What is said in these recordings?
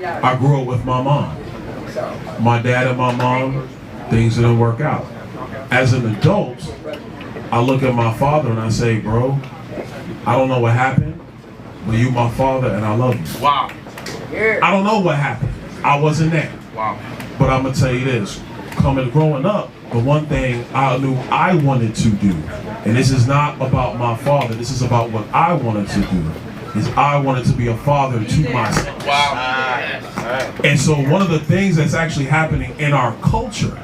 I grew up with my mom. My dad and my mom, things didn't work out. As an adult, I look at my father and I say, bro, I don't know what happened, but you my father and I love you. Wow. I don't know what happened. I wasn't there. Wow. But I'm gonna tell you this, growing up, the one thing I knew I wanted to do, and this is not about my father, this is about what I wanted to do, is I wanted to be a father to myself. Wow. And so one of the things that's actually happening in our culture,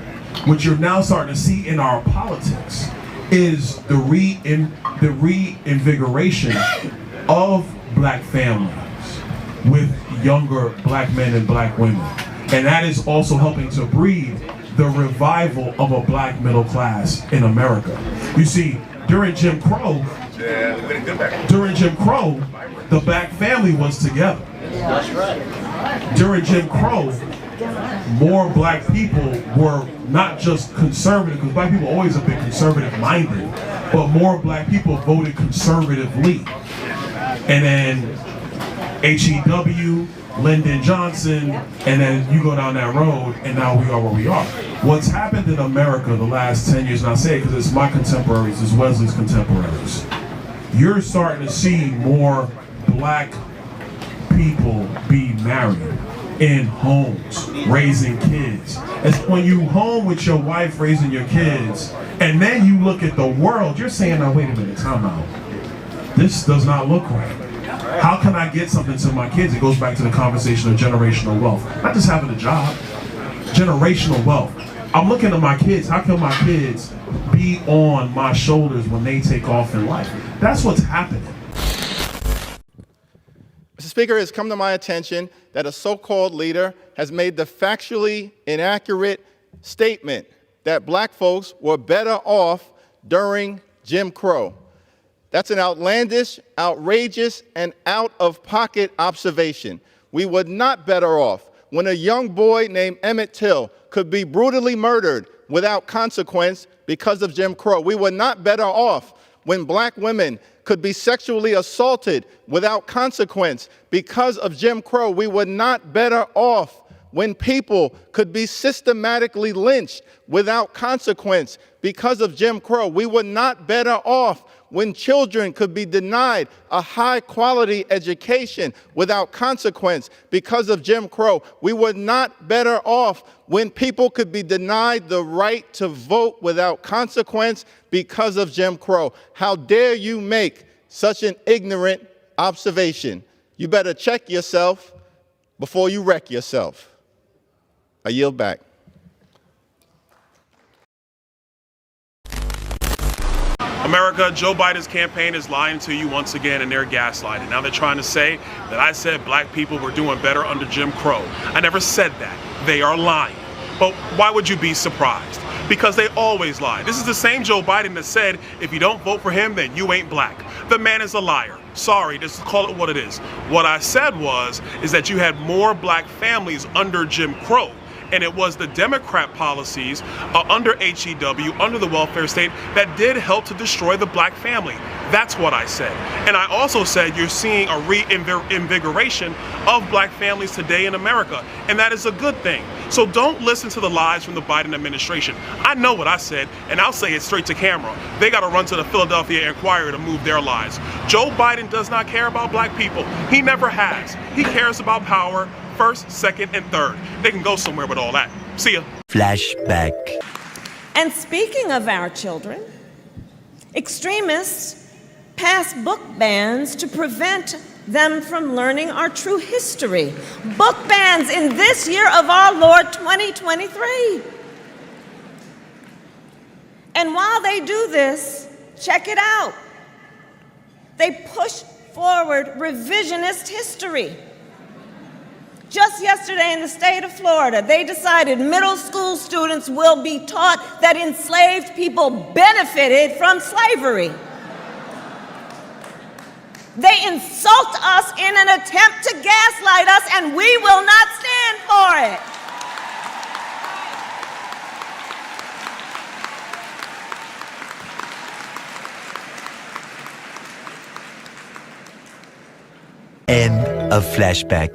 which you're now starting to see in our politics, is the reinvigoration of black families with younger black men and black women. And that is also helping to breed the revival of a black middle class in America. You see, during Jim Crow, the black family was together. That's right. During Jim Crow, more black people were not just conservative, because black people always have been conservative minded, but more black people voted conservatively. And then HEW, Lyndon Johnson, and then you go down that road, and now we are where we are. What's happened in America the last 10 years, and I say it because it's my contemporaries, it's Wesley's contemporaries, you're starting to see more black people be married in homes, raising kids. It's when you home with your wife raising your kids, and then you look at the world, you're saying, now wait a minute, time out. This does not look right. How can I get something to my kids? It goes back to the conversation of generational wealth. Not just having a job, generational wealth. I'm looking at my kids, how can my kids be on my shoulders when they take off in life? That's what's happening. Mr. Speaker, it has come to my attention that a so-called leader has made the factually inaccurate statement that black folks were better off during Jim Crow. That's an outlandish, outrageous, and out-of-pocket observation. We were not better off when a young boy named Emmett Till could be brutally murdered without consequence because of Jim Crow. We were not better off when black women could be sexually assaulted without consequence because of Jim Crow. We were not better off when people could be systematically lynched without consequence because of Jim Crow. We were not better off when children could be denied a high-quality education without consequence because of Jim Crow. We were not better off when people could be denied the right to vote without consequence because of Jim Crow. How dare you make such an ignorant observation? You better check yourself before you wreck yourself. I yield back. America, Joe Biden's campaign is lying to you once again, and they're gaslighting. Now they're trying to say that I said black people were doing better under Jim Crow. I never said that. They are lying. But why would you be surprised? Because they always lie. This is the same Joe Biden that said, if you don't vote for him, then you ain't black. The man is a liar. Sorry, just call it what it is. What I said is that you had more black families under Jim Crow. And it was the Democrat policies under HEW, under the welfare state, that did help to destroy the black family. That's what I said. And I also said you're seeing a reinvigoration of black families today in America. And that is a good thing. So don't listen to the lies from the Biden administration. I know what I said, and I'll say it straight to camera. They got to run to the Philadelphia Inquirer to move their lies. Joe Biden does not care about black people. He never has. He cares about power. First, second, and third. They can go somewhere with all that. See ya. Flashback. And speaking of our children, extremists pass book bans to prevent them from learning our true history. Book bans in this year of our Lord 2023. And while they do this, check it out. They push forward revisionist history. Just yesterday in the state of Florida, they decided middle school students will be taught that enslaved people benefited from slavery. They insult us in an attempt to gaslight us, and we will not stand for it. End of Flashback.